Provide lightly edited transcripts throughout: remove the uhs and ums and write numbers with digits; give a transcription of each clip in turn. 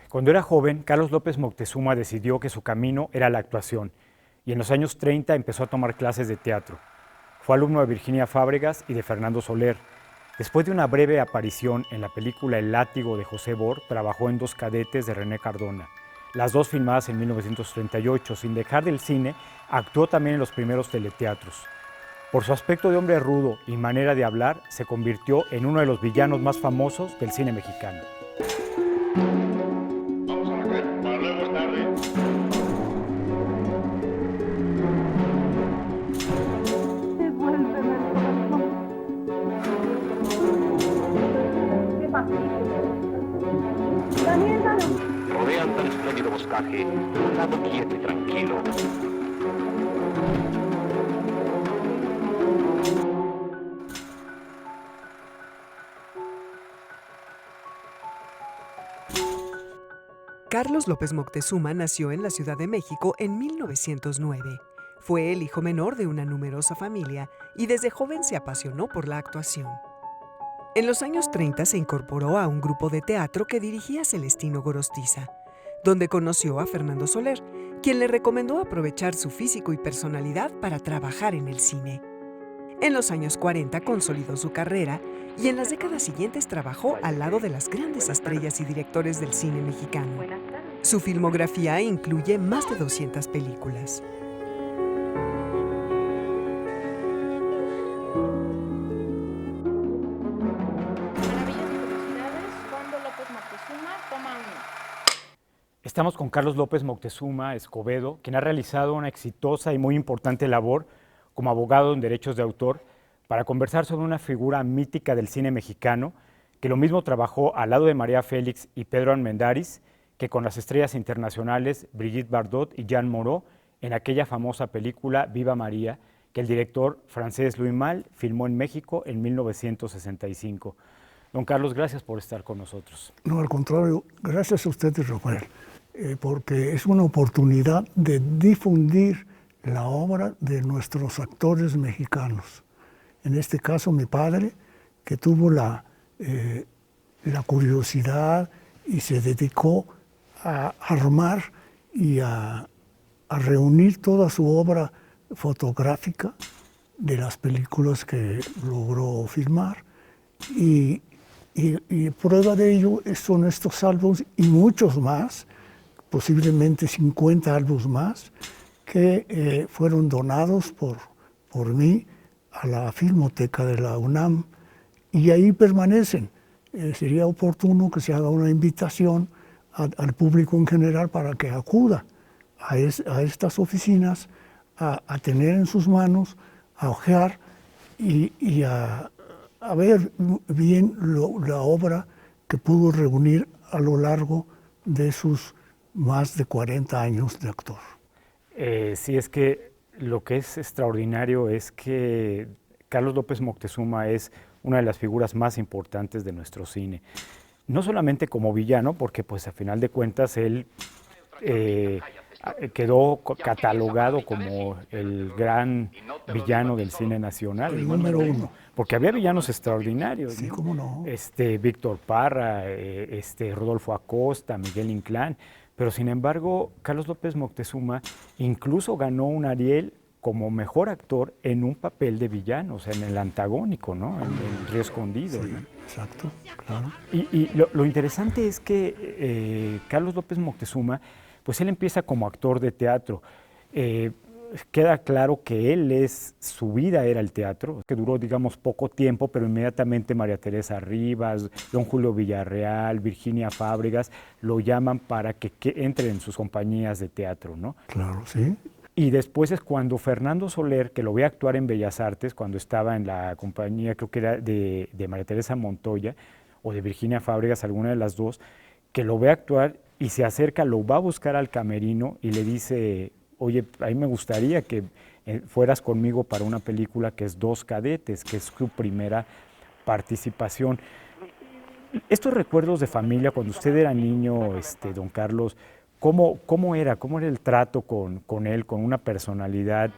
Cuando era joven, Carlos López Moctezuma decidió que su camino era la actuación y en los años 30 empezó a tomar clases de teatro. Fue alumno de Virginia Fábregas y de Fernando Soler. Después de una breve aparición en la película El látigo de José Bor, trabajó en Dos cadetes de René Cardona, las dos filmadas en 1938. Sin dejar del cine, actuó también en los primeros teleteatros. Por su aspecto de hombre rudo y manera de hablar, se convirtió en uno de los villanos más famosos del cine mexicano. Rodean tan espléndido boscaje, un lado quieto y tranquilo. Carlos López Moctezuma nació en la Ciudad de México en 1909. Fue el hijo menor de una numerosa familia y desde joven se apasionó por la actuación. En los años 30 se incorporó a un grupo de teatro que dirigía Celestino Gorostiza, donde conoció a Fernando Soler, quien le recomendó aprovechar su físico y personalidad para trabajar en el cine. En los años 40 consolidó su carrera y en las décadas siguientes trabajó al lado de las grandes estrellas y directores del cine mexicano. Su filmografía incluye más de 200 películas. Estamos con Carlos López Moctezuma Escobedo, quien ha realizado una exitosa y muy importante labor como abogado en derechos de autor para conversar sobre una figura mítica del cine mexicano que lo mismo trabajó al lado de María Félix y Pedro Armendáriz que con las estrellas internacionales Brigitte Bardot y Jean Moreau en aquella famosa película Viva María que el director francés Louis Malle filmó en México en 1965. Don Carlos, gracias por estar con nosotros. No, al contrario, gracias a ustedes, Rafael, porque es una oportunidad de difundir la obra de nuestros actores mexicanos. En este caso, mi padre, que tuvo la curiosidad y se dedicó a armar y a reunir toda su obra fotográfica de las películas que logró filmar. Y prueba de ello son estos álbumes y muchos más, posiblemente 50 álbumes más, que fueron donados por mí a la Filmoteca de la UNAM y ahí permanecen. Sería oportuno que se haga una invitación al público en general para que acuda a estas oficinas a tener en sus manos, a hojear y a ver bien la obra que pudo reunir a lo largo de sus más de 40 años de actor. Sí, es que lo que es extraordinario es que Carlos López Moctezuma es una de las figuras más importantes de nuestro cine. No solamente como villano, porque pues a final de cuentas él quedó catalogado como el gran villano del cine nacional. El número uno. Porque había villanos extraordinarios. Sí, ¿no? cómo no. Víctor Parra, Rodolfo Acosta, Miguel Inclán. Pero sin embargo, Carlos López Moctezuma incluso ganó un Ariel como mejor actor en un papel de villano, o sea, en el antagónico, ¿no? En el Río Escondido. Sí, ¿no? exacto, claro. Y lo interesante es que Carlos López Moctezuma, pues él empieza como actor de teatro. Queda claro que su vida era el teatro, que duró, digamos, poco tiempo, pero inmediatamente María Teresa Rivas, don Julio Villarreal, Virginia Fábregas, lo llaman para que entre en sus compañías de teatro, ¿no? Claro, sí. Y después es cuando Fernando Soler, que lo ve actuar en Bellas Artes, cuando estaba en la compañía, creo que era de María Teresa Montoya, o de Virginia Fábregas, alguna de las dos, que lo ve actuar y se acerca, lo va a buscar al camerino y le dice: oye, a mí me gustaría que fueras conmigo para una película que es Dos cadetes, que es su primera participación. Estos recuerdos de familia, cuando usted era niño, don Carlos, ¿cómo era el trato con él, con una personalidad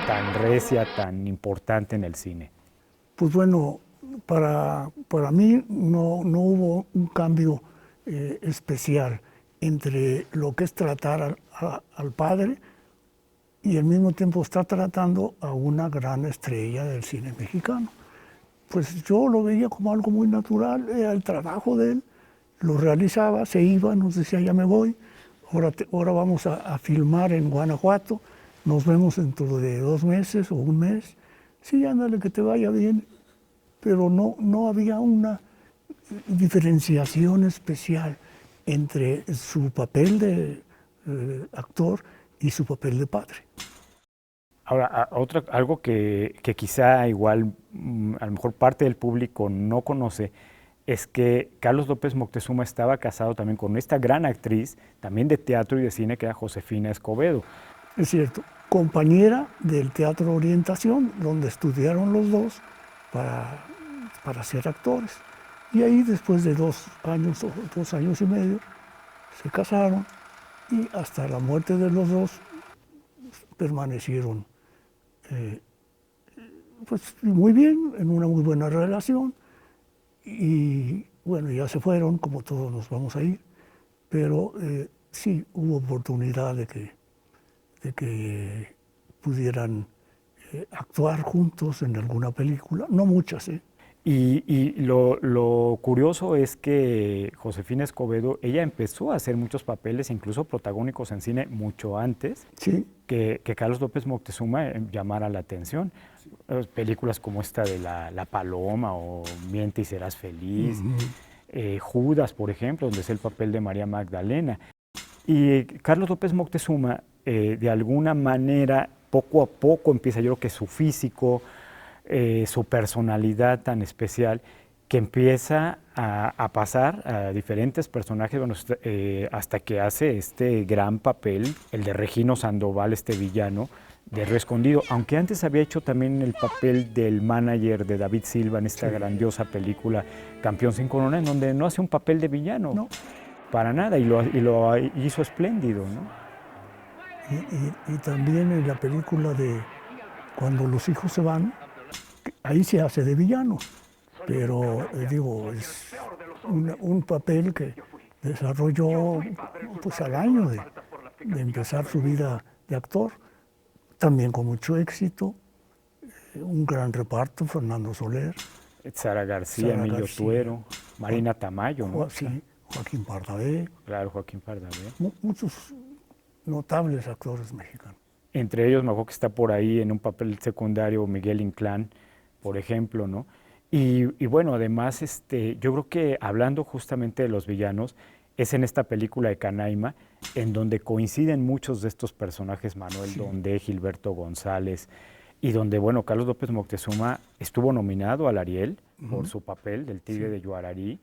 tan recia, tan importante en el cine? Pues bueno, para mí no hubo un cambio especial entre lo que es tratar al padre y al mismo tiempo está tratando a una gran estrella del cine mexicano. Pues yo lo veía como algo muy natural, era el trabajo de él, lo realizaba, se iba, nos decía ya me voy, ahora vamos a filmar en Guanajuato, nos vemos dentro de 2 meses o 1 mes, sí, ándale, que te vaya bien, pero no había una diferenciación especial entre su papel de actor y su papel de padre. Ahora, algo que quizá igual a lo mejor parte del público no conoce es que Carlos López Moctezuma estaba casado también con esta gran actriz, también de teatro y de cine, que era Josefina Escobedo. Es cierto, compañera del Teatro Orientación, donde estudiaron los dos para ser actores. Y ahí después de 2 años o 2 años y medio se casaron y hasta la muerte de los dos permanecieron pues muy bien, en una muy buena relación. Y bueno, ya se fueron, como todos nos vamos a ir, pero sí hubo oportunidad de que pudieran actuar juntos en alguna película, no muchas, ¿eh? Y lo curioso es que Josefina Escobedo, ella empezó a hacer muchos papeles, incluso protagónicos en cine, mucho antes Sí. que Carlos López Moctezuma llamara la atención. Películas como esta de La Paloma o Miente y serás feliz, Judas, por ejemplo, donde es el papel de María Magdalena. Y Carlos López Moctezuma, de alguna manera, poco a poco empieza, yo creo que su físico, su personalidad tan especial, que empieza a pasar a diferentes personajes, bueno, hasta que hace este gran papel, el de Regino Sandoval, este villano, de Río Escondido, aunque antes había hecho también el papel del manager de David Silva en esta grandiosa película Campeón sin Corona, en donde no hace un papel de villano, No. para nada, y lo hizo espléndido, ¿no? Y también en la película de Cuando los hijos se van, ahí se hace de villano, pero digo, es un papel que desarrolló pues al año de empezar su vida de actor, también con mucho éxito, un gran reparto, Fernando Soler, Sara García, Sara Emilio García, Tuero, Marina Tamayo, ¿no? sí, Joaquín Pardavé, Claro, Joaquín Pardavé. muchos notables actores mexicanos. Entre ellos, me acuerdo que está por ahí en un papel secundario Miguel Inclán, por ejemplo, ¿no? Y bueno, además, yo creo que hablando justamente de los villanos, es en esta película de Canaima, en donde coinciden muchos de estos personajes, Manuel Donde, Gilberto González, y donde, bueno, Carlos López Moctezuma estuvo nominado al Ariel por su papel del Tigre de Yuararí,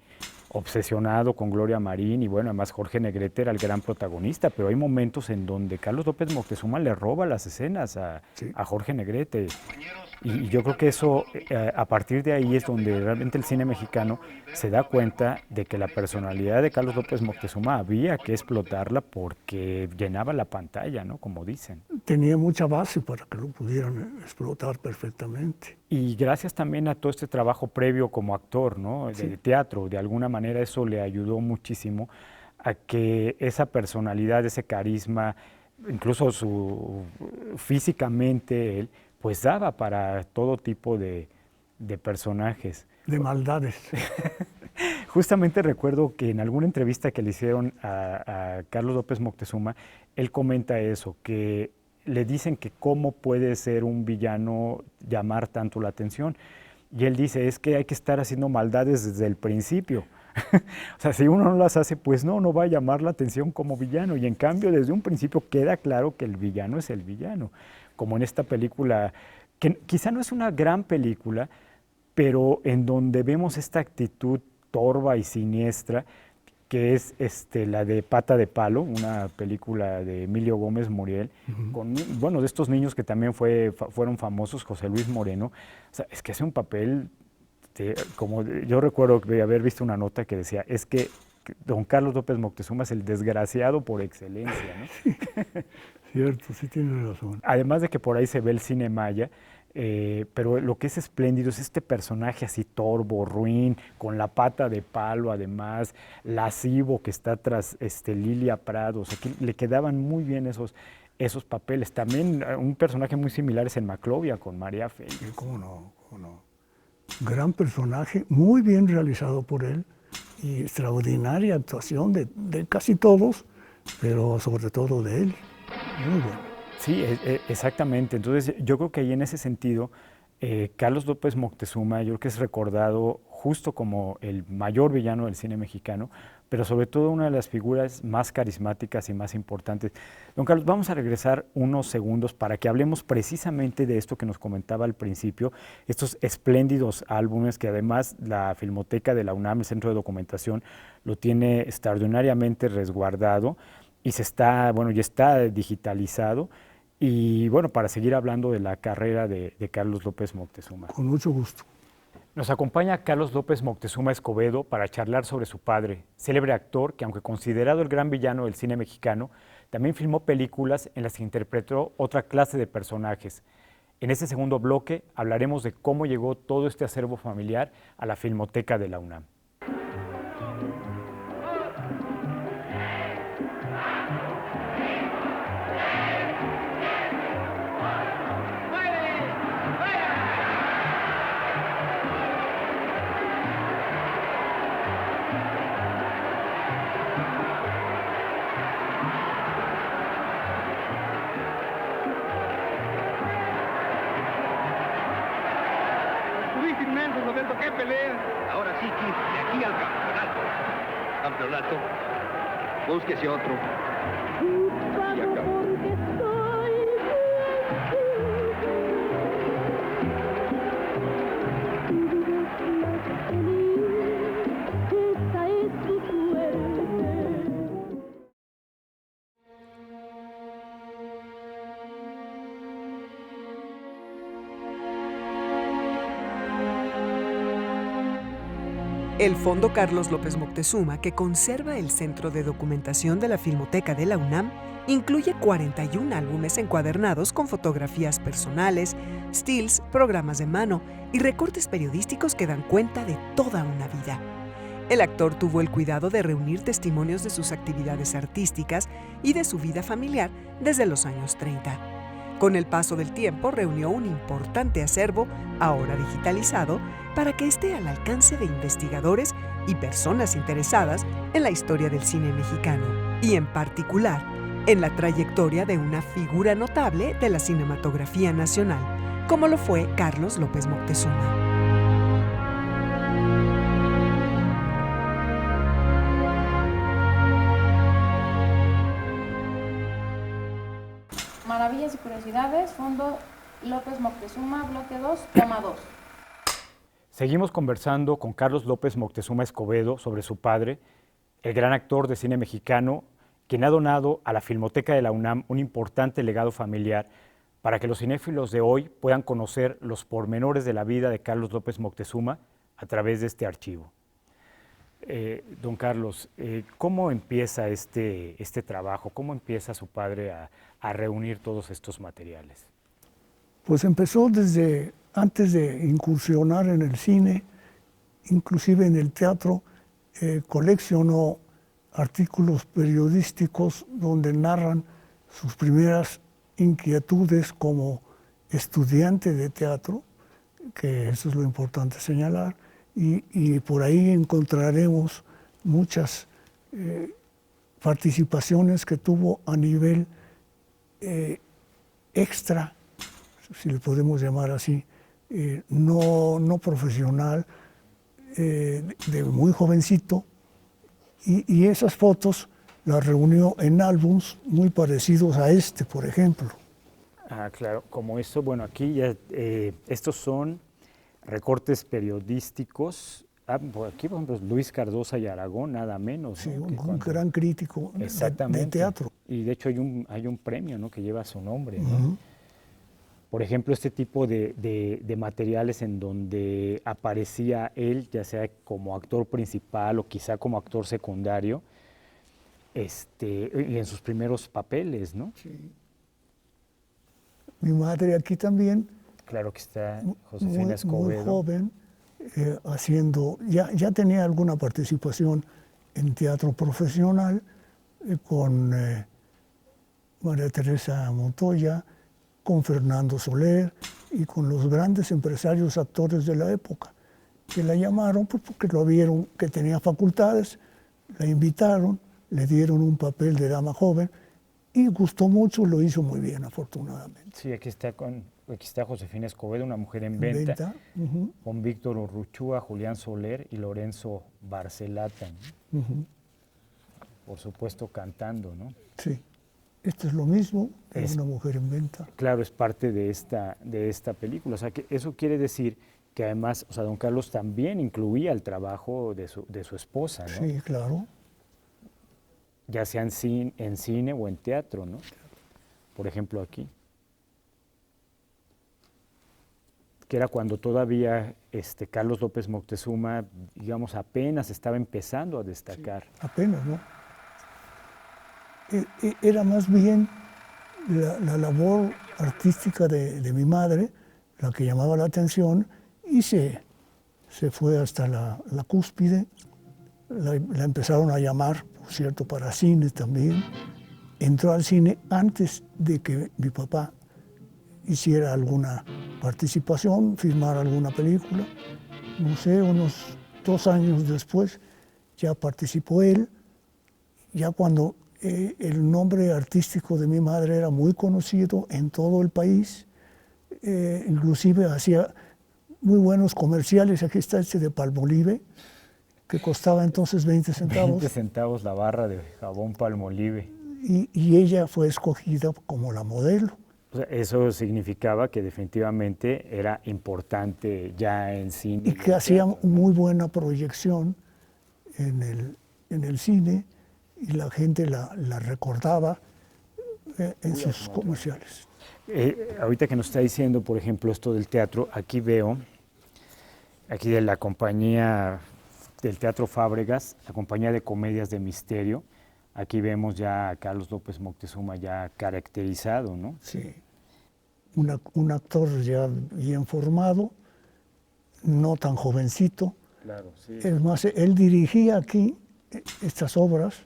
obsesionado con Gloria Marín, y bueno, además Jorge Negrete era el gran protagonista, pero hay momentos en donde Carlos López Moctezuma le roba las escenas a Jorge Negrete. Y yo creo que eso, a partir de ahí es donde realmente el cine mexicano se da cuenta de que la personalidad de Carlos López Moctezuma había que explotarla porque llenaba la pantalla, ¿no? Como dicen. Tenía mucha base para que lo pudieran explotar perfectamente. Y gracias también a todo este trabajo previo como actor, ¿no? De teatro, de alguna manera eso le ayudó muchísimo a que esa personalidad, ese carisma, incluso físicamente él, pues daba para todo tipo de personajes. De maldades. Justamente recuerdo que en alguna entrevista que le hicieron a Carlos López Moctezuma, él comenta eso, que le dicen que cómo puede ser un villano llamar tanto la atención. Y él dice, es que hay que estar haciendo maldades desde el principio. O sea, si uno no las hace, pues no va a llamar la atención como villano. Y en cambio, desde un principio queda claro que el villano es el villano. Como en esta película, que quizá no es una gran película, pero en donde vemos esta actitud torva y siniestra, que es la de Pata de Palo, una película de Emilio Gómez Muriel, con, bueno, de estos niños que también fueron famosos, José Luis Moreno. O sea, es que hace un papel, como yo recuerdo haber visto una nota que decía, es que don Carlos López Moctezuma es el desgraciado por excelencia, ¿no? Cierto, sí tienes razón. Además de que por ahí se ve el cine maya, pero lo que es espléndido es este personaje así torvo, ruin, con la pata de palo, además, lascivo que está tras Lilia Prado. O sea, que le quedaban muy bien esos papeles. También un personaje muy similar es en Maclovia con María Félix. Sí, cómo no, cómo no. Gran personaje, muy bien realizado por él y extraordinaria actuación de casi todos, pero sobre todo de él. Muy bueno. Sí, exactamente. Entonces, yo creo que ahí en ese sentido, Carlos López Moctezuma, yo creo que es recordado justo como el mayor villano del cine mexicano, pero sobre todo una de las figuras más carismáticas y más importantes. Don Carlos, vamos a regresar unos segundos para que hablemos precisamente de esto que nos comentaba al principio, estos espléndidos álbumes que además la Filmoteca de la UNAM, el Centro de Documentación, lo tiene extraordinariamente resguardado y ya está digitalizado. Y bueno, para seguir hablando de la carrera de Carlos López Moctezuma. Con mucho gusto. Nos acompaña Carlos López Moctezuma Escobedo para charlar sobre su padre, célebre actor que, aunque considerado el gran villano del cine mexicano, también filmó películas en las que interpretó otra clase de personajes. En este segundo bloque hablaremos de cómo llegó todo este acervo familiar a la Filmoteca de la UNAM. ¿Qué pelea? Ahora sí, Kid, de aquí al campeonato. ¿Campeonato? Búsquese otro. Y acá. El Fondo Carlos López Moctezuma, que conserva el Centro de Documentación de la Filmoteca de la UNAM, incluye 41 álbumes encuadernados con fotografías personales, stills, programas de mano y recortes periodísticos que dan cuenta de toda una vida. El actor tuvo el cuidado de reunir testimonios de sus actividades artísticas y de su vida familiar desde los años 30. Con el paso del tiempo reunió un importante acervo, ahora digitalizado, para que esté al alcance de investigadores y personas interesadas en la historia del cine mexicano, y en particular en la trayectoria de una figura notable de la cinematografía nacional, como lo fue Carlos López Moctezuma. Maravillas y curiosidades, Fondo López Moctezuma, bloque 2, toma 2. Seguimos conversando con Carlos López Moctezuma Escobedo sobre su padre, el gran actor de cine mexicano, quien ha donado a la Filmoteca de la UNAM un importante legado familiar para que los cinéfilos de hoy puedan conocer los pormenores de la vida de Carlos López Moctezuma a través de este archivo. Don Carlos, ¿cómo empieza este trabajo? ¿Cómo empieza su padre a reunir todos estos materiales? Pues empezó desde antes de incursionar en el cine, inclusive en el teatro, coleccionó artículos periodísticos donde narran sus primeras inquietudes como estudiante de teatro, que eso es lo importante señalar, y por ahí encontraremos muchas participaciones que tuvo a nivel extra, si le podemos llamar así, no profesional, de muy jovencito, y esas fotos las reunió en álbums muy parecidos a este, por ejemplo. Ah, claro, como esto, bueno, aquí ya, estos son recortes periodísticos. Por aquí, por ejemplo, Luis Cardosa y Aragón, nada menos. Sí, ¿no? un gran crítico de teatro. Y de hecho hay un premio, ¿no?, que lleva su nombre, ¿no? Por ejemplo, este tipo de materiales en donde aparecía él, ya sea como actor principal o quizá como actor secundario, y en sus primeros papeles, ¿no? Sí. Mi madre aquí también Claro que está muy, Josefina Escobedo. muy joven, haciendo, ya tenía alguna participación en teatro profesional con María Teresa Montoya, con Fernando Soler y con los grandes empresarios actores de la época, que la llamaron pues, porque lo vieron que tenía facultades, la invitaron, le dieron un papel de dama joven y gustó mucho, lo hizo muy bien, afortunadamente. Sí, aquí está Josefina Escobedo, una mujer en venta, con Víctor Urruchúa, Julián Soler y Lorenzo Barcelata, ¿no? Por supuesto cantando, ¿no? Sí, esto es lo mismo, es una mujer en venta. Claro, es parte de esta película, o sea, que eso quiere decir que además, o sea, don Carlos también incluía el trabajo de su esposa, ¿no? Sí, claro. Ya sea en cine o en teatro, ¿no? Por ejemplo, aquí. Que era cuando todavía Carlos López Moctezuma, digamos, apenas estaba empezando a destacar. Sí, apenas, ¿no? Era más bien la labor artística de mi madre la que llamaba la atención y se fue hasta la cúspide. La empezaron a llamar, por cierto, para cine también. Entró al cine antes de que mi papá hiciera alguna participación, filmara alguna película. No sé, unos 2 años después ya participó él. Ya cuando el nombre artístico de mi madre era muy conocido en todo el país, inclusive hacía muy buenos comerciales. Aquí está este de Palmolive, que costaba entonces 20 centavos. 20 centavos la barra de jabón Palmolive. Y ella fue escogida como la modelo. O sea, eso significaba que definitivamente era importante ya en cine. Y que hacía muy buena proyección en el cine y la gente la recordaba en sus comerciales. Ahorita que nos está diciendo, por ejemplo, esto del teatro, aquí veo, aquí de la compañía del Teatro Fábregas, la compañía de comedias de misterio, aquí vemos ya a Carlos López Moctezuma ya caracterizado, ¿no? Sí, un actor ya bien formado, no tan jovencito. Claro, sí. Es más, él dirigía aquí estas obras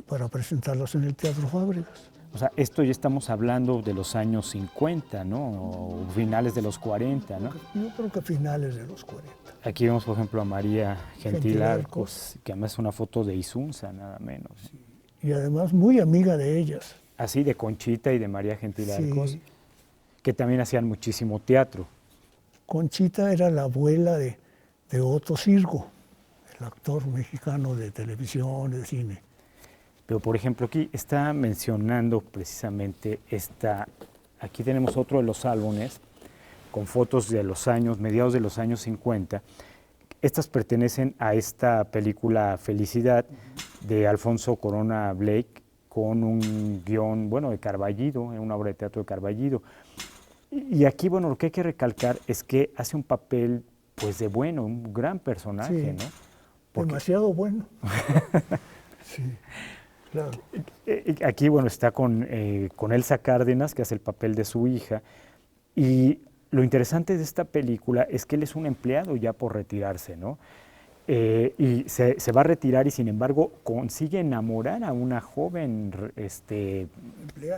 para presentarlas en el Teatro Fábregas. O sea, esto ya estamos hablando de los años 50, ¿no? O finales de los 40, ¿no? Yo creo que finales de los 40. Aquí vemos, por ejemplo, a María Gentil Arcos, que además es una foto de Isunza, nada menos. Sí. Y además muy amiga de ellas. Así, de Conchita y de María Gentil Arcos, Sí. que también hacían muchísimo teatro. Conchita era la abuela de Otto Sirgo, el actor mexicano de televisión, de cine. Pero, por ejemplo, aquí está mencionando precisamente aquí tenemos otro de los álbumes con fotos de los años, mediados de los años 50. Estas pertenecen a esta película Felicidad de Alfonso Corona Blake, con un guión, bueno, de Carballido, una obra de teatro de Carballido. Y aquí, bueno, lo que hay que recalcar es que hace un papel, pues, de bueno, un gran personaje, Sí, ¿no? Porque demasiado bueno. Sí, claro. aquí, bueno, está con Elsa Cárdenas, que hace el papel de su hija, y lo interesante de esta película es que él es un empleado ya por retirarse, ¿no? Y se va a retirar y, sin embargo, consigue enamorar a una joven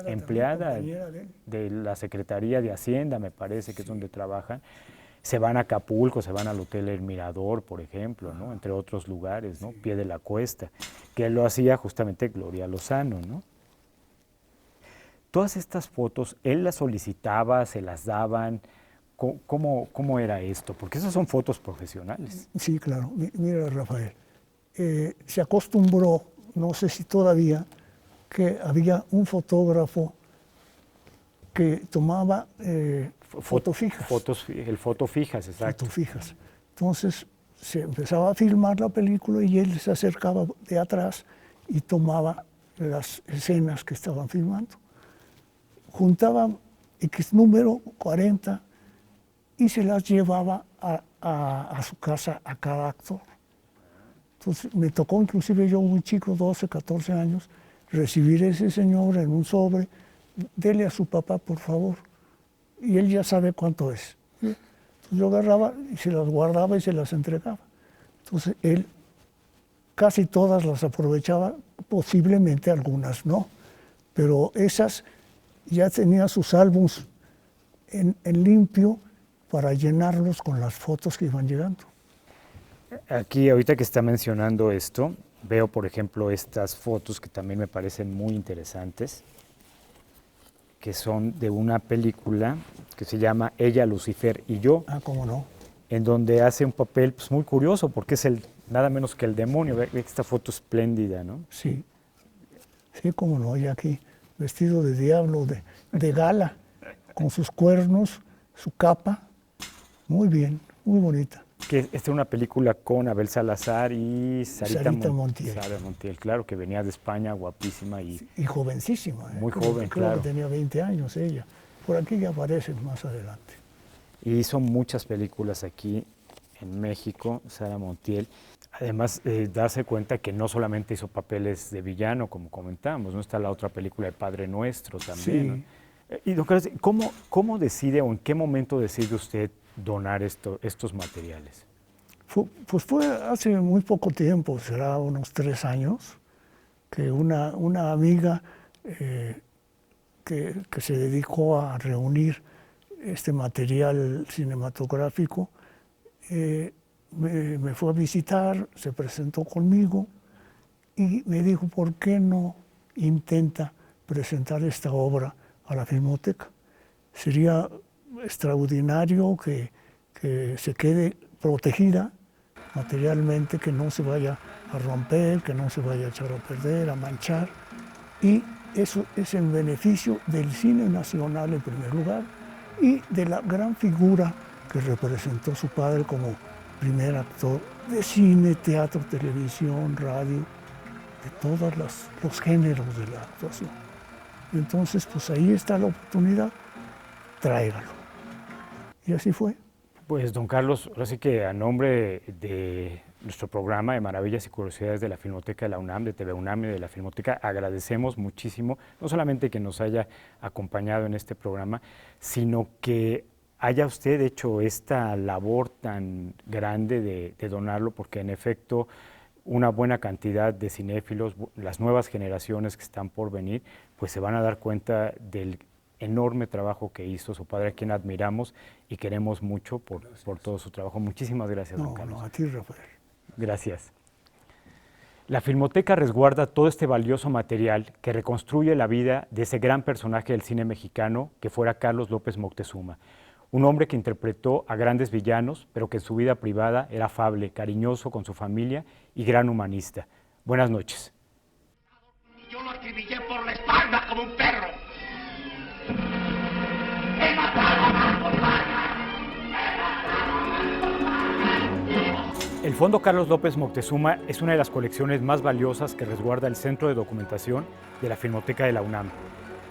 empleada de la Secretaría de Hacienda, me parece que es donde trabajan. Se van a Acapulco, se van al Hotel El Mirador, por ejemplo, ¿no? Entre otros lugares, ¿no? Pie de la Cuesta, que lo hacía justamente Gloria Lozano, ¿no? Todas estas fotos, ¿él las solicitaba, se las daban? ¿Cómo era esto? Porque esas son fotos profesionales. Sí, claro. Mira, Rafael, se acostumbró, no sé si todavía, que había un fotógrafo que tomaba fotos fijas. El foto fijas, exacto. Fotos fijas. Entonces se empezaba a filmar la película y él se acercaba de atrás y tomaba las escenas que estaban filmando. Juntaba X número, 40, y se las llevaba a su casa a cada actor. Entonces me tocó, inclusive yo muy chico, 12, 14 años, recibir a ese señor en un sobre, dele a su papá, por favor. y él ya sabe cuánto es. Entonces yo agarraba y se las guardaba y se las entregaba. Entonces él casi todas las aprovechaba, posiblemente algunas no, pero esas ya tenía sus álbums en limpio para llenarlos con las fotos que iban llegando. Aquí, ahorita que está mencionando esto, veo, por ejemplo, estas fotos que también me parecen muy interesantes, que son de una película que se llama Ella, Lucifer y yo. Ah, ¿cómo no? En donde hace un papel pues, muy curioso, porque es nada menos que el demonio. Ve esta foto espléndida, ¿no? Sí, sí, cómo no, y aquí vestido de diablo, de gala, con sus cuernos, su capa, muy bien, muy bonita. Que esta es una película con Abel Salazar y Sarita Montiel. Sara Montiel, claro, que venía de España, guapísima y jovencísima. Muy joven, creo claro. que tenía 20 años ella. Por aquí ya aparece más adelante. Y hizo muchas películas aquí en México, Sara Montiel. Además, darse cuenta que no solamente hizo papeles de villano, como comentábamos, ¿no? Está la otra película de Padre Nuestro también. Sí. ¿No? Y don Carlos, ¿cómo decide o en qué momento decide usted donar estos materiales? Pues fue hace muy poco tiempo, será unos 3 años, que una amiga que se dedicó a reunir este material cinematográfico me fue a visitar, se presentó conmigo y me dijo, ¿por qué no intenta presentar esta obra a la Filmoteca? Sería extraordinario que se quede protegida materialmente, que no se vaya a romper, que no se vaya a echar a perder, a manchar. Y eso es en beneficio del cine nacional en primer lugar y de la gran figura que representó su padre como primer actor de cine, teatro, televisión, radio, de todos los géneros de la actuación. Entonces, pues ahí está la oportunidad, tráigalo. Y así fue. Pues, don Carlos, ahora sí que a nombre de nuestro programa de Maravillas y Curiosidades de la Filmoteca de la UNAM, de TV UNAM y de la Filmoteca, agradecemos muchísimo, no solamente que nos haya acompañado en este programa, sino que haya usted hecho esta labor tan grande de donarlo, porque en efecto una buena cantidad de cinéfilos, las nuevas generaciones que están por venir, pues se van a dar cuenta del enorme trabajo que hizo su padre, a quien admiramos y queremos mucho por todo su trabajo. Muchísimas gracias, don Carlos. No, a ti, Rafael. Gracias. La Filmoteca resguarda todo este valioso material que reconstruye la vida de ese gran personaje del cine mexicano que fuera Carlos López Moctezuma, un hombre que interpretó a grandes villanos, pero que en su vida privada era afable, cariñoso con su familia y gran humanista. Buenas noches. Yo lo acribillé por la espalda como un perro. El Fondo Carlos López Moctezuma es una de las colecciones más valiosas que resguarda el Centro de Documentación de la Filmoteca de la UNAM.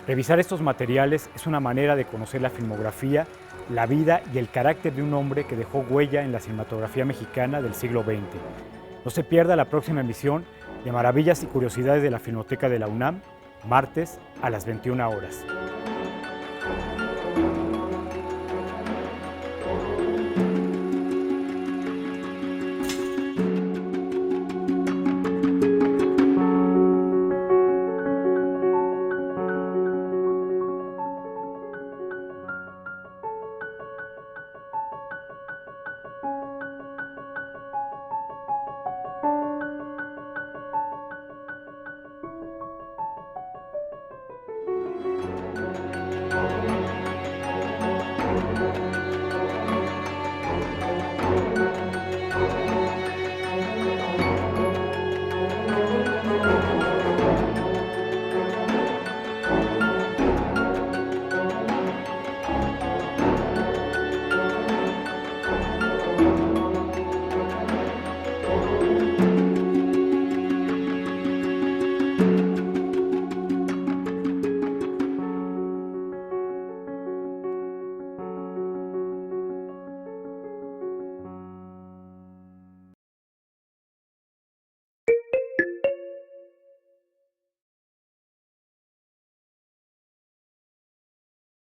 Revisar estos materiales es una manera de conocer la filmografía, la vida y el carácter de un hombre que dejó huella en la cinematografía mexicana del siglo XX. No se pierda la próxima emisión de Maravillas y Curiosidades de la Filmoteca de la UNAM, martes a las 21 horas.